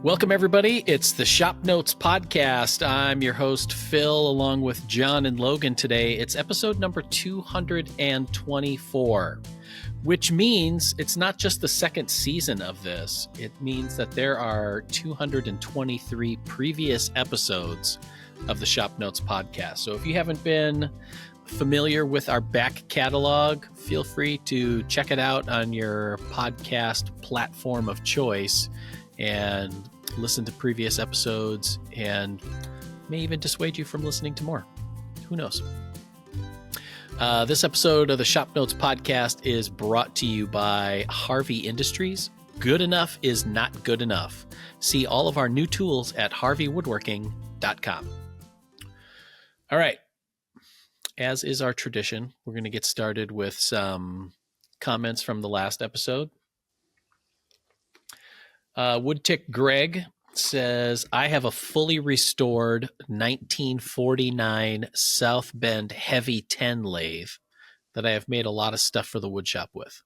Welcome, everybody. It's the ShopNotes Podcast. I'm your host, Phil, along with John and Logan today. It's episode number 224, which means it's not just the second season of this. It means that there are 223 previous episodes of the ShopNotes Podcast. So if you haven't been familiar with our back catalog, feel free to check it out on your podcast platform of choice and listen to previous episodes, and may even dissuade you from listening to more. Who knows? This episode of the ShopNotes Podcast is brought to you by Harvey Industries. Good enough is not good enough. See all of our new tools at harveywoodworking.com. All right. As is our tradition, we're going to get started with some comments from the last episode. Woodtick Greg says, I have a fully restored 1949 South Bend Heavy 10 lathe that I have made a lot of stuff for the wood shop with,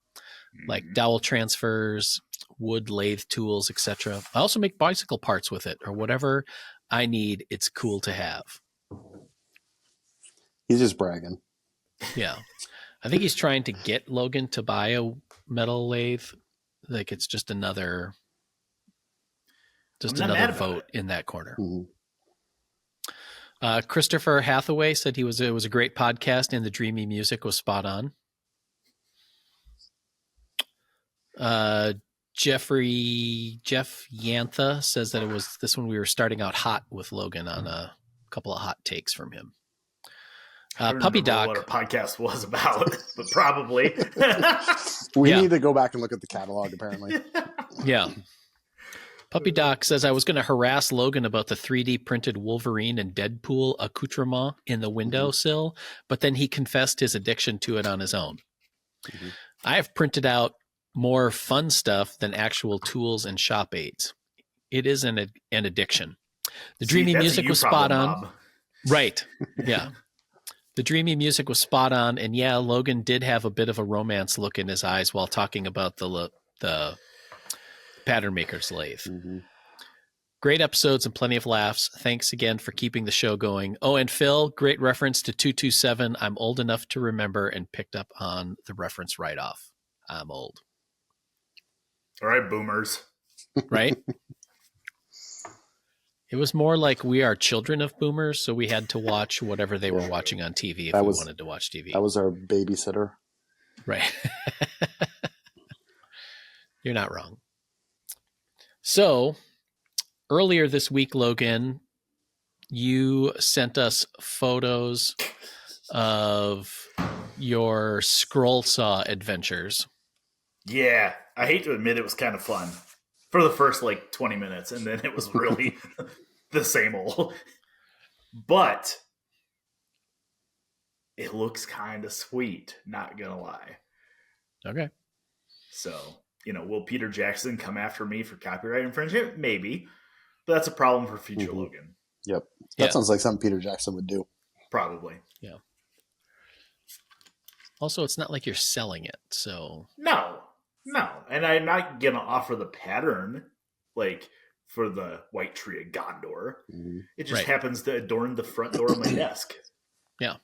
like dowel transfers, wood lathe tools, etc. I also make bicycle parts with it, or whatever I need. It's cool to have. He's just bragging. Yeah. I think he's trying to get Logan to buy a metal lathe. Like it's just another vote in that corner. Mm-hmm. Christopher Hathaway said it was a great podcast and the dreamy music was spot on. Jeff Yantha says that it was this one we were starting out hot with Logan on a couple of hot takes from him. Puppy Doc. What our podcast was about, but probably. We need to go back and look at the catalog, apparently. Yeah. Puppy Doc says, I was going to harass Logan about the 3D printed Wolverine and Deadpool accoutrement in the windowsill, but then he confessed his addiction to it on his own. Mm-hmm. I have printed out more fun stuff than actual tools and shop aids. It is an addiction. The dreamy music was spot on. Bob. Right. Yeah. The dreamy music was spot on, and yeah, Logan did have a bit of a romance look in his eyes while talking about the Pattern Maker's lathe. Mm-hmm. Great episodes and plenty of laughs. Thanks again for keeping the show going. Oh, and Phil, great reference to 227. I'm old enough to remember and picked up on the reference right off. I'm old. All right, boomers. Right? It was more like we are children of boomers, so we had to watch whatever they were watching on TV if we wanted to watch TV. That was our babysitter. Right. You're not wrong. So, earlier this week, Logan, you sent us photos of your scroll saw adventures. Yeah, I hate to admit it was kind of fun. For the first, 20 minutes, and then it was really the same old. But it looks kind of sweet, not gonna lie. Okay. So, will Peter Jackson come after me for copyright infringement? Maybe. But that's a problem for future Logan. Yep. That sounds like something Peter Jackson would do. Probably. Yeah. Also, it's not like you're selling it, so... No, and I'm not going to offer the pattern, for the White Tree of Gondor. Mm-hmm. It just happens to adorn the front door of my desk. Yeah.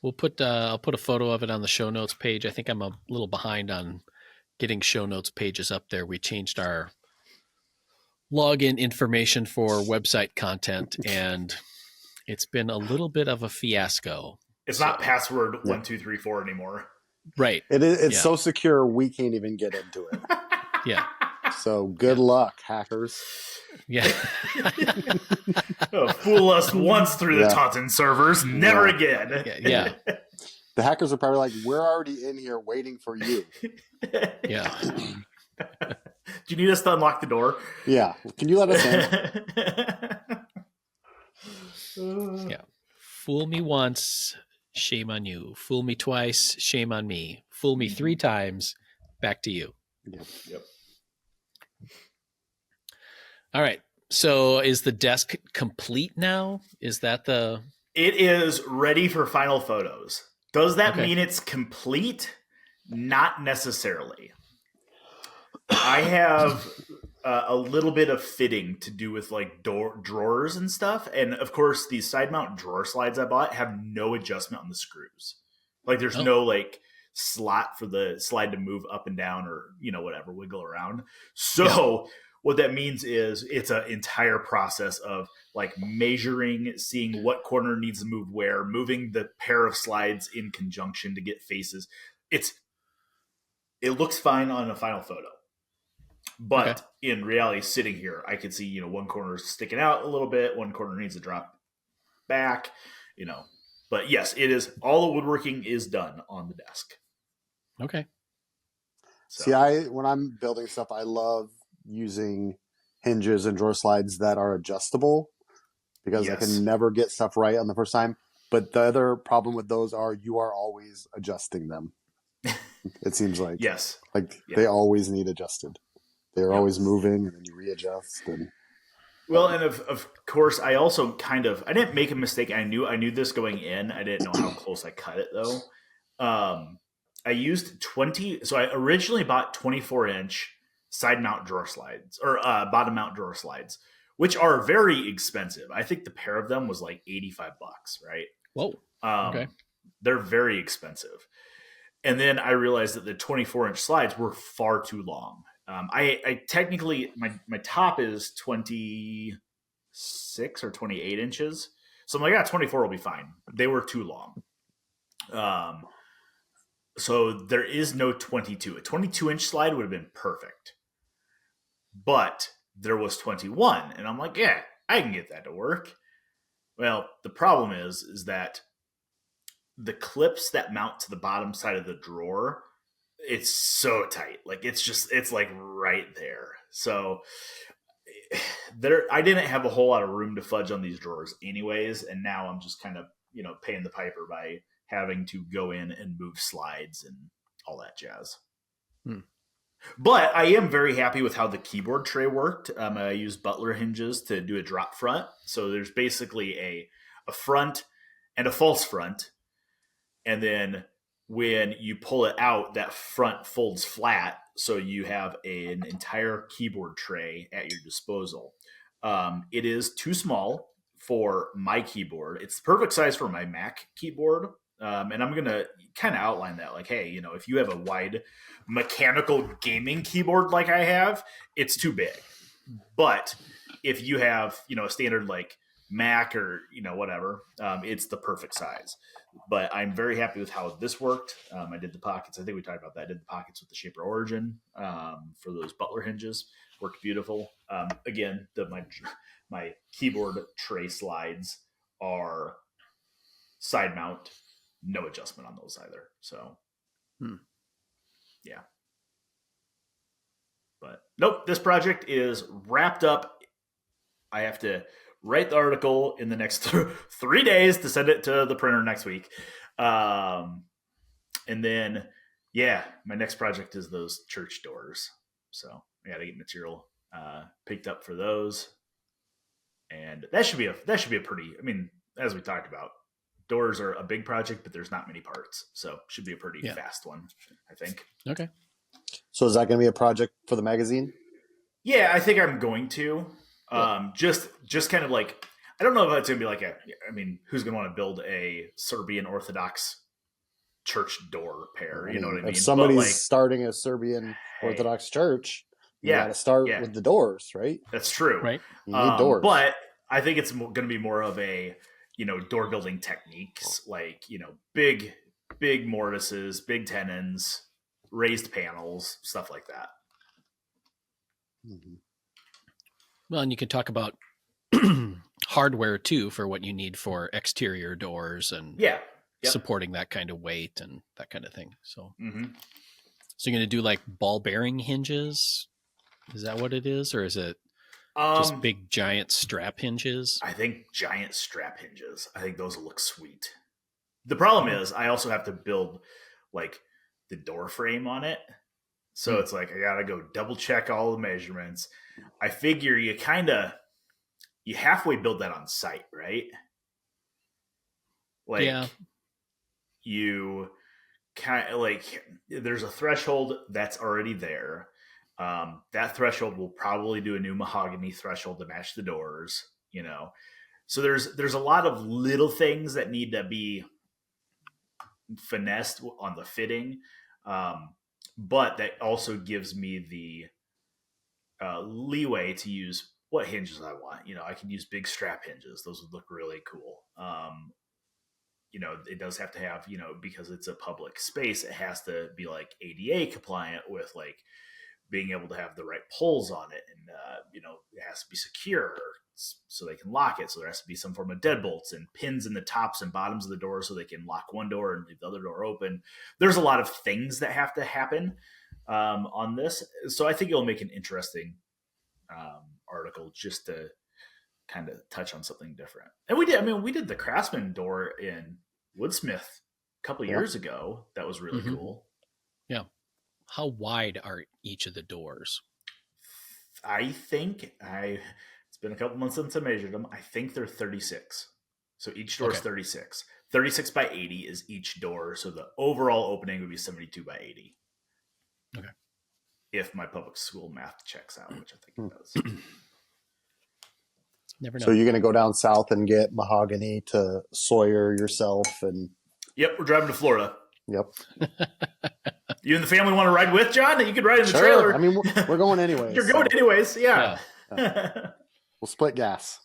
I'll put a photo of it on the show notes page. I think I'm a little behind on getting show notes pages up there. We changed our login information for website content, and it's been a little bit of a fiasco. It's not password 1234 anymore. Right. It's so secure we can't even get into it. Yeah. So good luck, hackers. Yeah. Fool us once through the Taunton servers, never again. Yeah. The hackers are probably like, we're already in here waiting for you. Yeah. Do you need us to unlock the door? Yeah. Can you let us in? Yeah. Fool me once, shame on you. Fool me twice, shame on me. Fool me 3 times, back to you. Yep. All right. So is the desk complete now? Is that the... It is ready for final photos. Does that mean it's complete? Not necessarily. I have a little bit of fitting to do with like drawers and stuff. And of course, these side mount drawer slides I bought have no adjustment on the screws. Like there's no like slot for the slide to move up and down or, whatever, wiggle around. So what that means is it's an entire process of like measuring, seeing what corner needs to move where, moving the pair of slides in conjunction to get faces. It looks fine on a final photo. But in reality, sitting here, I can see, one corner is sticking out a little bit. One corner needs to drop back, But yes, it is. All the woodworking is done on the desk. Okay. So. See, when I'm building stuff, I love using hinges and drawer slides that are adjustable because I can never get stuff right on the first time. But the other problem with those are you are always adjusting them. It seems like. Yes. They always need adjusted. They're always moving, and then you readjust. Well, and of course, I also I didn't make a mistake. I knew this going in. I didn't know how close I cut it though. I used 20. So I originally bought 24-inch side mount drawer slides or bottom mount drawer slides, which are very expensive. I think the pair of them was like $85, right? Whoa. Okay. They're very expensive. And then I realized that the 24-inch slides were far too long. I technically, my top is 26 or 28 inches. So I'm like, 24 will be fine. They were too long. So there is no 22. A 22-inch slide would have been perfect. But there was 21. And I'm like, yeah, I can get that to work. Well, the problem is that the clips that mount to the bottom side of the drawer, it's so tight. Like it's like right there. So I didn't have a whole lot of room to fudge on these drawers anyways. And now I'm just kind of, paying the piper by having to go in and move slides and all that jazz. But I am very happy with how the keyboard tray worked. I used Butler hinges to do a drop front. So there's basically a front and a false front. And then when you pull it out, that front folds flat, so you have an entire keyboard tray at your disposal. It is too small for my keyboard. It's the perfect size for my Mac keyboard. And I'm going to kind of outline that. Like, hey, if you have a wide mechanical gaming keyboard like I have, it's too big. But if you have, a standard like Mac or, whatever, it's the perfect size. But I'm very happy with how this worked. I did the pockets. I think we talked about that. I did the pockets with the Shaper Origin for those Butler hinges. Worked beautiful. Again, my keyboard tray slides are side mount. No adjustment on those either. So, yeah. But nope, this project is wrapped up. I have to write the article in the next 3 days to send it to the printer next week. And then, my next project is those church doors. So I got to get material picked up for those. And that should be a pretty, as we talked about, doors are a big project, but there's not many parts. So it should be a pretty fast one, I think. Okay. So is that going to be a project for the magazine? Yeah, I think I'm going to. Just kind of like, I don't know if it's going to be like who's going to want to build a Serbian Orthodox church door pair? You know what I mean? If somebody's starting a Serbian Orthodox church, you got to start with the doors, right? That's true. Right. You need doors. But I think it's going to be more of a, door building techniques, like, big mortises, big tenons, raised panels, stuff like that. Mm-hmm. Well, and you could talk about hardware too for what you need for exterior doors and supporting that kind of weight and that kind of thing. So, So you're going to do like ball bearing hinges? Is that what it is? Or is it just big giant strap hinges? I think giant strap hinges. I think those will look sweet. The problem is I also have to build like the door frame on it. So it's like, I got to go double check all the measurements. I figure you halfway build that on site, right? Like you kind of like, there's a threshold that's already there. That threshold will probably do a new mahogany threshold to match the doors, you know. So there's a lot of little things that need to be finessed on the fitting, but that also gives me the leeway to use what hinges I want. You know, I can use big strap hinges; those would look really cool. You know, it does have to have, you know, because it's a public space, it has to be like ADA compliant with like being able to have the right pulls on it, and you know, it has to be secure so they can lock it. So there has to be some form of deadbolts and pins in the tops and bottoms of the door so they can lock one door and leave the other door open. There's a lot of things that have to happen on this, so I think it'll make an interesting article just to kind of touch on something different. And we did the Craftsman door in Woodsmith a couple of years ago. That was really cool. Yeah. How wide are each of the doors? I think it's been a couple months since I measured them. I think they're 36. So each door is 36. 36 by 80 is each door. So the overall opening would be 72 by 80. Okay. If my public school math checks out, which I think it does. Never know. So you're going to go down south and get mahogany to Sawyer yourself, and Yep, we're driving to Florida. Yep. You and the family want to ride with, John? You could ride in the Sure. trailer. I mean, we're going anyways. You're going anyways, yeah. We'll split gas.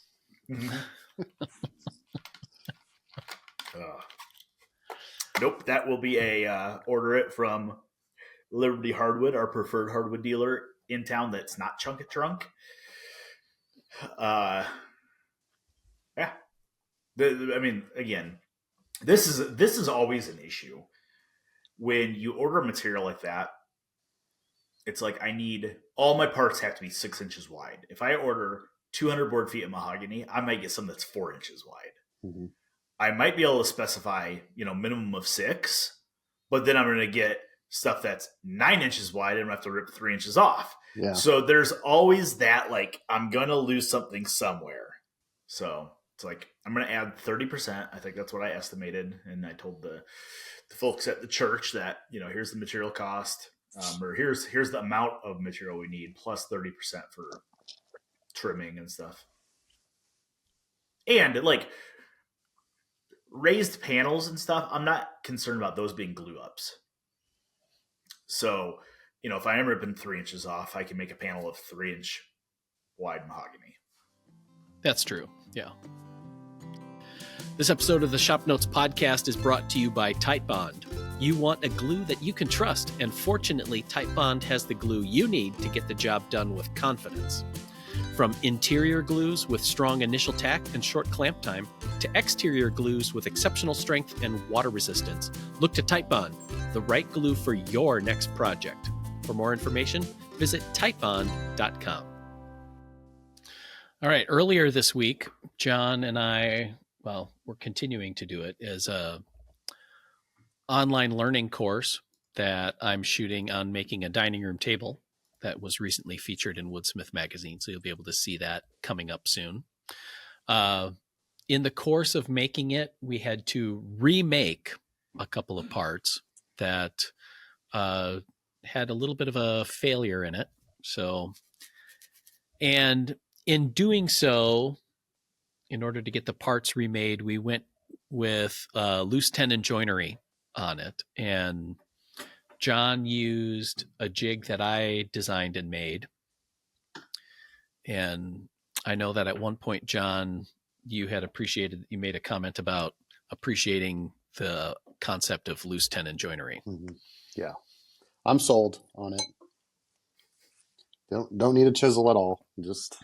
Nope, that will be a order it from Liberty Hardwood, our preferred hardwood dealer in town that's not Chunk Trunk. Yeah. I mean, again, this is always an issue. When you order a material like that, it's like all my parts have to be 6 inches wide. If I order 200 board feet of mahogany, I might get some that's 4 inches wide. Mm-hmm. I might be able to specify, minimum of 6, but then I'm going to get stuff that's 9 inches wide and I'm going to have to rip 3 inches off. Yeah. So there's always that, like, I'm going to lose something somewhere. So it's like, I'm going to add 30%. I think that's what I estimated. And I told the folks at the church that, here's the material cost, or here's the amount of material we need plus 30% for trimming and stuff. And like raised panels and stuff, I'm not concerned about those being glue ups. So, if I am ripping 3 inches off, I can make a panel of 3-inch wide mahogany. That's true. Yeah. This episode of the ShopNotes Podcast is brought to you by Titebond. You want a glue that you can trust, and fortunately, Titebond has the glue you need to get the job done with confidence. From interior glues with strong initial tack and short clamp time to exterior glues with exceptional strength and water resistance, look to Titebond, the right glue for your next project. For more information, visit titebond.com. All right, earlier this week, John and I, we're continuing to do it as a online learning course that I'm shooting on making a dining room table that was recently featured in Woodsmith magazine. So you'll be able to see that coming up soon. In the course of making it, we had to remake a couple of parts that had a little bit of a failure in it. So, and in doing so, in order to get the parts remade, we went with loose tenon joinery on it. And John used a jig that I designed and made. And I know that at one point, John, you made a comment about appreciating the concept of loose tenon joinery. Mm-hmm. Yeah. I'm sold on it. Don't need a chisel at all. Just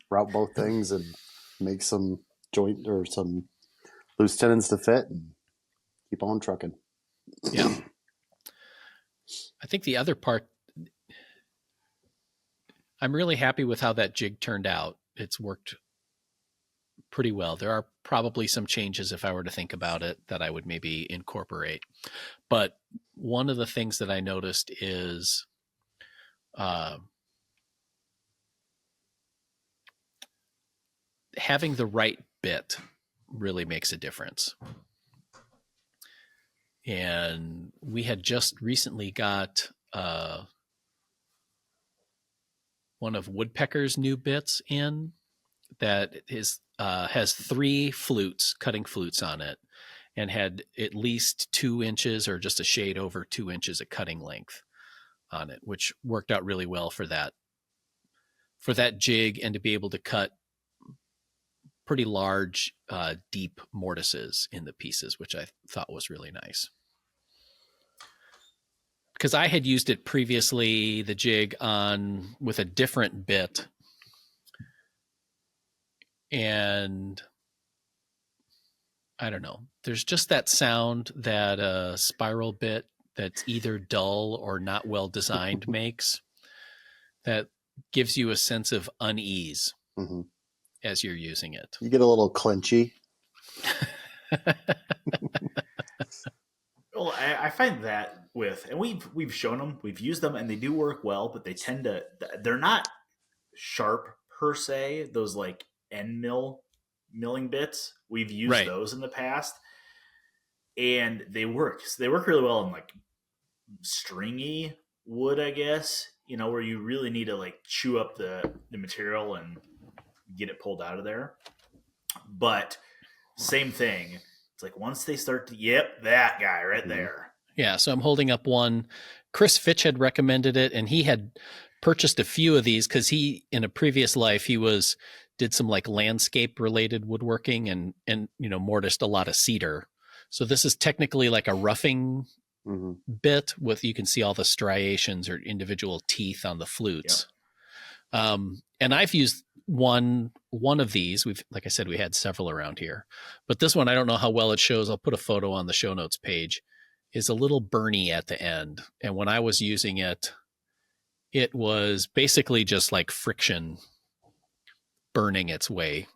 route both things and make some joint or some loose tenons to fit and keep on trucking. Yeah. I think the other part, I'm really happy with how that jig turned out. It's worked pretty well. There are probably some changes, if I were to think about it, that I would maybe incorporate. But one of the things that I noticed is having the right bit really makes a difference. And we had just recently got one of Woodpecker's new bits in that is has 3 cutting flutes on it, and had at least 2 inches or just a shade over 2 inches of cutting length on it, which worked out really well for that jig, and to be able to cut pretty large, deep mortises in the pieces, which I thought was really nice. Because I had used it previously, the jig, with a different bit, and I don't know. There's just that sound that a spiral bit that's either dull or not well designed makes, that gives you a sense of unease as you're using it. You get a little clinchy. Well, I find that and we've shown them, we've used them, and they do work well, but they're not sharp per se. Those like end milling bits, we've used those in the past, and they work. So they work really well in like stringy wood, I guess, where you really need to like chew up the material and get it pulled out of there. But same thing. It's like once they start to, that guy right there. Yeah, so I'm holding up one. Chris Fitch had recommended it, and he had purchased a few of these because he, in a previous life, did some like landscape related woodworking and mortised a lot of cedar. So this is technically like a roughing bit with, you can see all the striations or individual teeth on the flutes. Yep. And I've used one of these. Like I said, we had several around here, but this one, I don't know how well it shows. I'll put a photo on the show notes page. Is a little burny at the end. And when I was using it, it was basically just like friction burning its way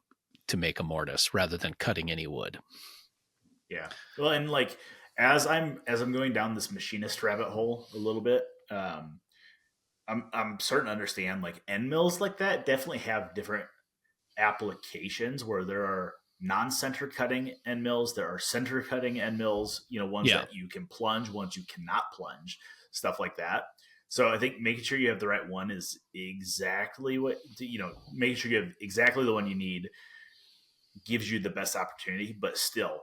to make a mortise rather than cutting any wood. Yeah. Well, and like, as I'm going down this machinist rabbit hole a little bit, I'm starting to understand like end mills like that definitely have different applications, where there are non-center cutting end mills, there are center cutting end mills, ones that you can plunge, ones you cannot plunge, stuff like that. So I think making sure you have the right one is exactly what, making sure you have exactly the one you need gives you the best opportunity. But still,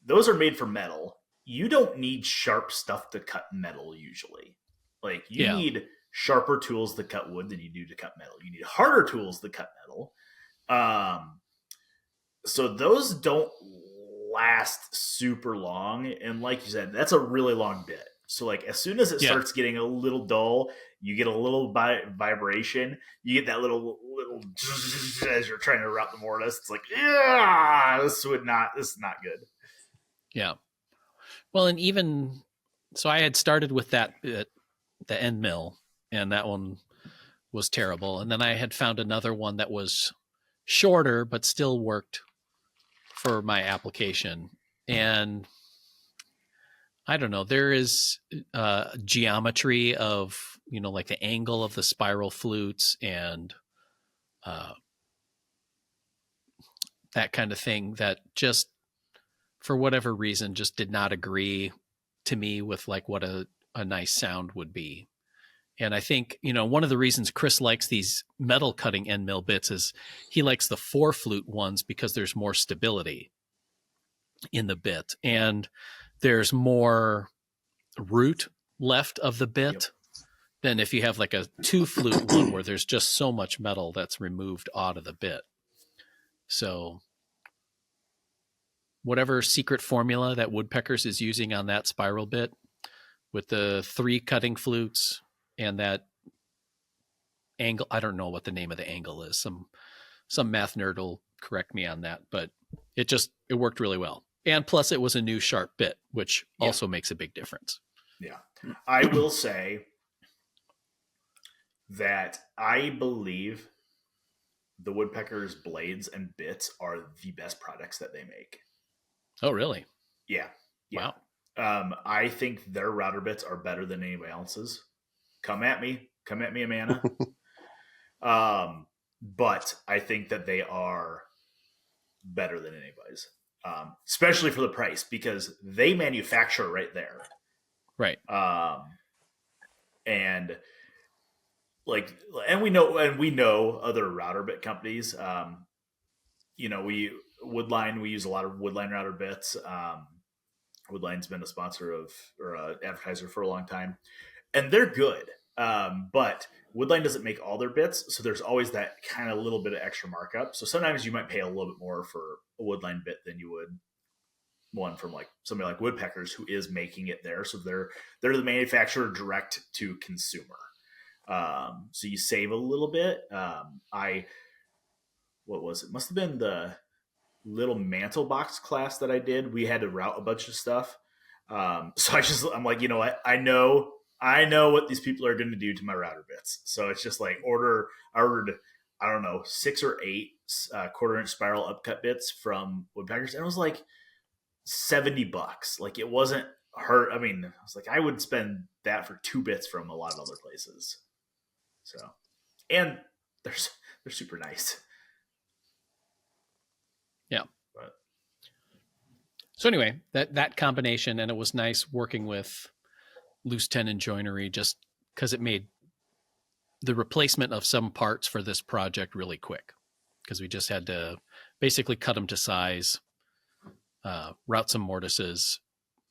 those are made for metal. You don't need sharp stuff to cut metal usually. Like you need sharper tools to cut wood than you do to cut metal. You need harder tools to cut metal. So those don't last super long. And like you said, that's a really long bit. So like as soon as it starts getting a little dull, you get a little vibration. You get that little as you're trying to route the mortise. It's like, this is not good. Yeah. Well, and even so, I had started with that bit, the end mill, and that one was terrible. And then I had found another one that was shorter, but still worked for my application. And I don't know, there is geometry of, like the angle of the spiral flutes and that kind of thing that just, for whatever reason, just did not agree to me with like what a nice sound would be. And I think, one of the reasons Chris likes these metal cutting end mill bits is he likes the 4-flute ones because there's more stability in the bit and there's more root left of the bit than if you have like a 2-flute one where there's just so much metal that's removed out of the bit. So whatever secret formula that Woodpeckers is using on that spiral bit with the 3 cutting flutes and that angle, I don't know what the name of the angle is. Some math nerd will correct me on that, but it worked really well. And plus it was a new sharp bit, which also makes a big difference. Yeah. I will say that I believe the Woodpeckers blades and bits are the best products that they make. Oh, really? Yeah. Wow. I think their router bits are better than anybody else's. Come at me, Amanda. But I think that they are better than anybody's, especially for the price, because they manufacture right there. Right. And like, and we know other router bit companies. We use a lot of Woodline router bits. Woodline's been a sponsor of or an advertiser for a long time, and they're good. But Woodline doesn't make all their bits, so there's always that kind of little bit of extra markup. So sometimes you might pay a little bit more for a Woodline bit than you would one from like somebody like Woodpeckers, who is making it there. So they're the manufacturer direct to consumer. So you save a little bit. What was it? Must have been the little mantle box class that I did. We had to route a bunch of stuff. So I'm like, you know what? I know what these people are going to do to my router bits. So it's just like I ordered, I don't know, 6 or 8 quarter-inch spiral upcut bits from Woodpeckers, and it was like $70. Like, it wasn't hurt. I mean, I was like, I would spend that for 2 bits from a lot of other places. So, and they're super nice. Yeah. So anyway, that combination, and it was nice working with loose tenon joinery, just because it made the replacement of some parts for this project really quick, because we just had to basically cut them to size, route some mortises,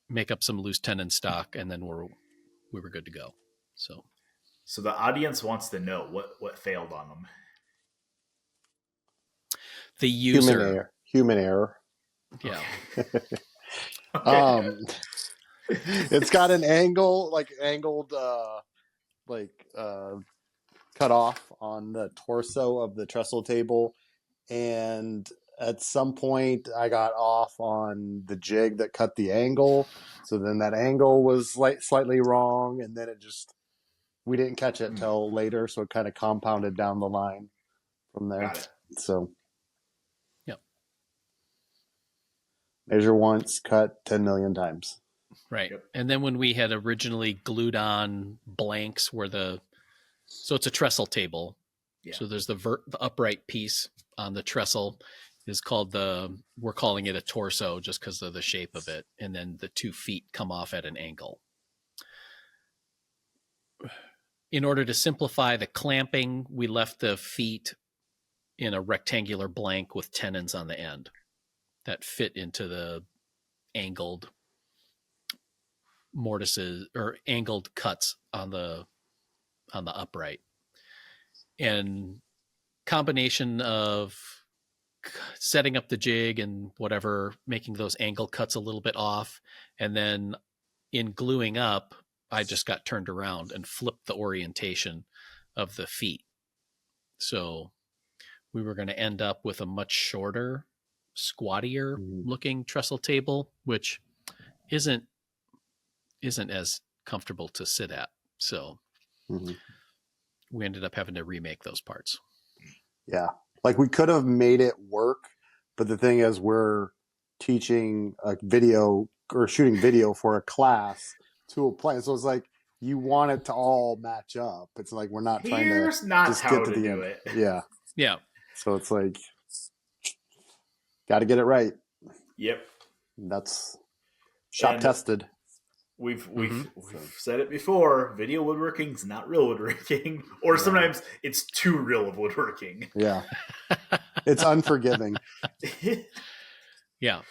make up some loose tenon stock, and then we were good to go. So the audience wants to know what failed on them. The user. Human error. Yeah. Okay. It's got an angled cut off on the torso of the trestle table, and at some point I got off on the jig that cut the angle, so then that angle was slightly wrong, and then we didn't catch it till later, so it kind of compounded down the line from there. Got it. So yep. Measure once, cut 10 million times. Right. Yep. And then when we had originally glued on blanks so it's a trestle table. Yeah. So there's the upright piece on the trestle is we're calling it a torso just because of the shape of it. And then the 2 feet come off at an angle. In order to simplify the clamping, we left the feet in a rectangular blank with tenons on the end that fit into the angled mortises or angled cuts on the upright. And combination of setting up the jig and whatever, making those angle cuts a little bit off, and then in gluing up, I just got turned around and flipped the orientation of the feet. So we were going to end up with a much shorter, squattier looking trestle table, which isn't as comfortable to sit at. So we ended up having to remake those parts. Yeah. Like, we could have made it work, but the thing is, we're teaching a video or shooting video for a class to a plan. So it's like, you want it to all match up. It's like, we're not trying to just get to the end. It. Yeah. Yeah. So it's like, got to get it right. Yep. That's shop tested. We've said it before. Video woodworking is not real woodworking, or sometimes it's too real of woodworking. Yeah, it's unforgiving. Yeah.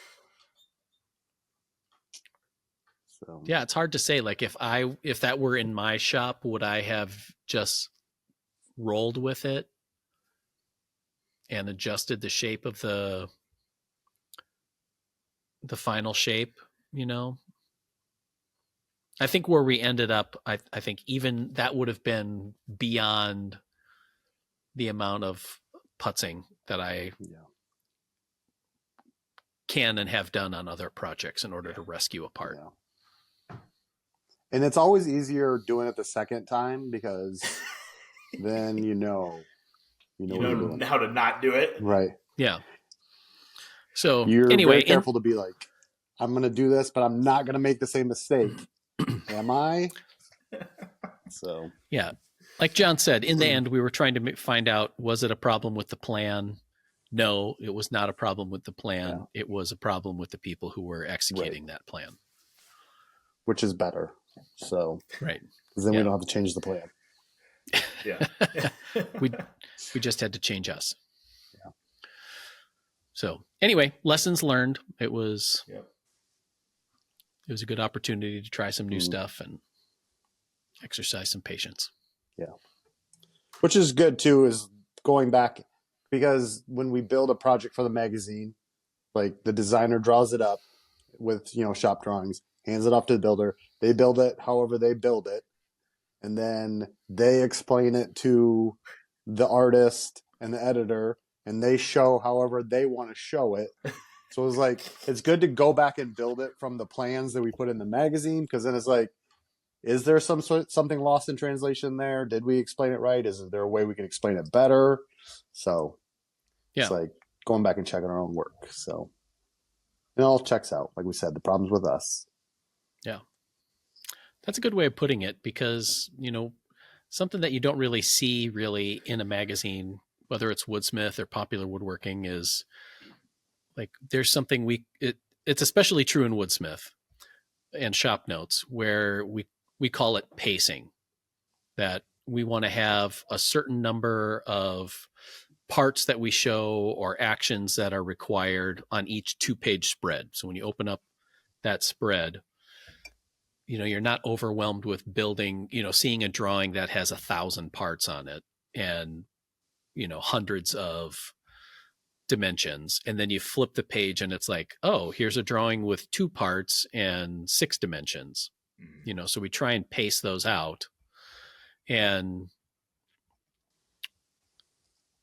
So yeah, it's hard to say. Like, if that were in my shop, would I have just rolled with it and adjusted the shape of the final shape? You know. I think where we ended up, I think even that would have been beyond the amount of putzing that I can and have done on other projects in order to rescue a part. Yeah. And it's always easier doing it the second time, because then you know how to not do it. Right. Yeah. So you're anyway, very careful to be like, I'm going to do this, but I'm not going to make the same mistake. Am I? So yeah, like John said, in the end, we were trying to find out, was it a problem with the plan? No, it was not a problem with the plan. Yeah. It was a problem with the people who were executing that plan. Which is better. So right, because then we don't have to change the plan. Yeah. we just had to change us. Yeah. So anyway, lessons learned. It was Yep. It was a good opportunity to try some new stuff and exercise some patience. Yeah. Which is good too, is going back, because when we build a project for the magazine, like the designer draws it up with, shop drawings, hands it off to the builder. They build it however they build it. And then they explain it to the artist and the editor, and they show however they want to show it. So it's like, it's good to go back and build it from the plans that we put in the magazine, because then it's like, is there something lost in translation there? Did we explain it right? Is there a way we can explain it better? So it's like going back and checking our own work. So it all checks out. Like we said, the problem's with us. Yeah. That's a good way of putting it, because, something that you don't really see really in a magazine, whether it's Woodsmith or Popular Woodworking, is like, there's something it's especially true in Woodsmith and ShopNotes, where we call it pacing, that we want to have a certain number of parts that we show or actions that are required on each 2-page spread. So when you open up that spread, you're not overwhelmed with building, seeing a drawing that has 1,000 parts on it and, hundreds of dimensions. And then you flip the page and it's like, oh, here's a drawing with 2 parts and 6 dimensions. So we try and pace those out. And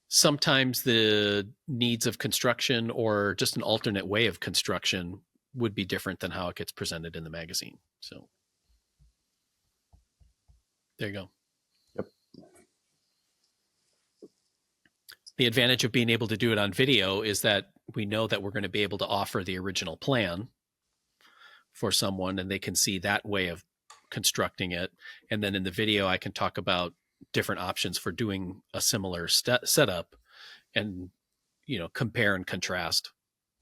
sometimes the needs of construction or just an alternate way of construction would be different than how it gets presented in the magazine. So there you go. Yep. The advantage of being able to do it on video is that we know that we're going to be able to offer the original plan for someone, and they can see that way of constructing it. And then in the video, I can talk about different options for doing a similar setup and, compare and contrast,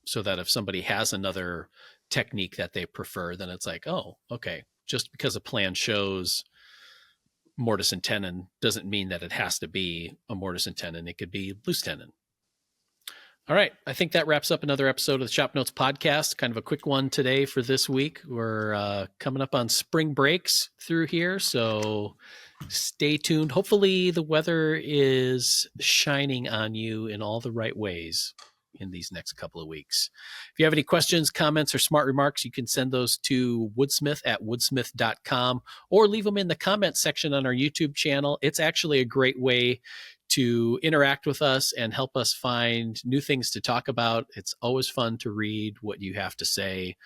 so that if somebody has another technique that they prefer, then it's like, oh, okay, just because a plan shows mortise and tenon doesn't mean that it has to be a mortise and tenon. It could be loose tenon. All right. I think that wraps up another episode of the ShopNotes Podcast. Kind of a quick one today for this week. We're coming up on spring breaks through here, so stay tuned. Hopefully the weather is shining on you in all the right ways in these next couple of weeks. If you have any questions, comments, or smart remarks, you can send those to woodsmith@woodsmith.com or leave them in the comment section on our YouTube channel. It's actually a great way to interact with us and help us find new things to talk about. It's always fun to read what you have to say.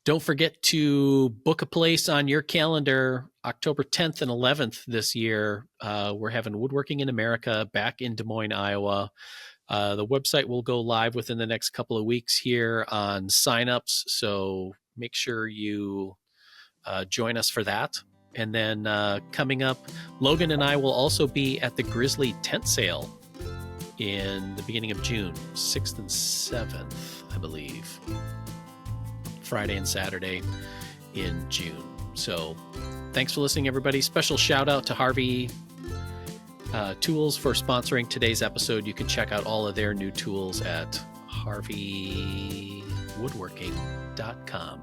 Don't forget to book a place on your calendar. October 10th and 11th this year, we're having Woodworking in America back in Des Moines, Iowa. The website will go live within the next couple of weeks here on signups, so make sure you join us for that. And then coming up, Logan and I will also be at the Grizzly Tent Sale in the beginning of June, 6th and 7th, I believe. Friday and Saturday in June. So thanks for listening, everybody. Special shout out to Harvey Tools for sponsoring today's episode. You can check out all of their new tools at harveywoodworking.com.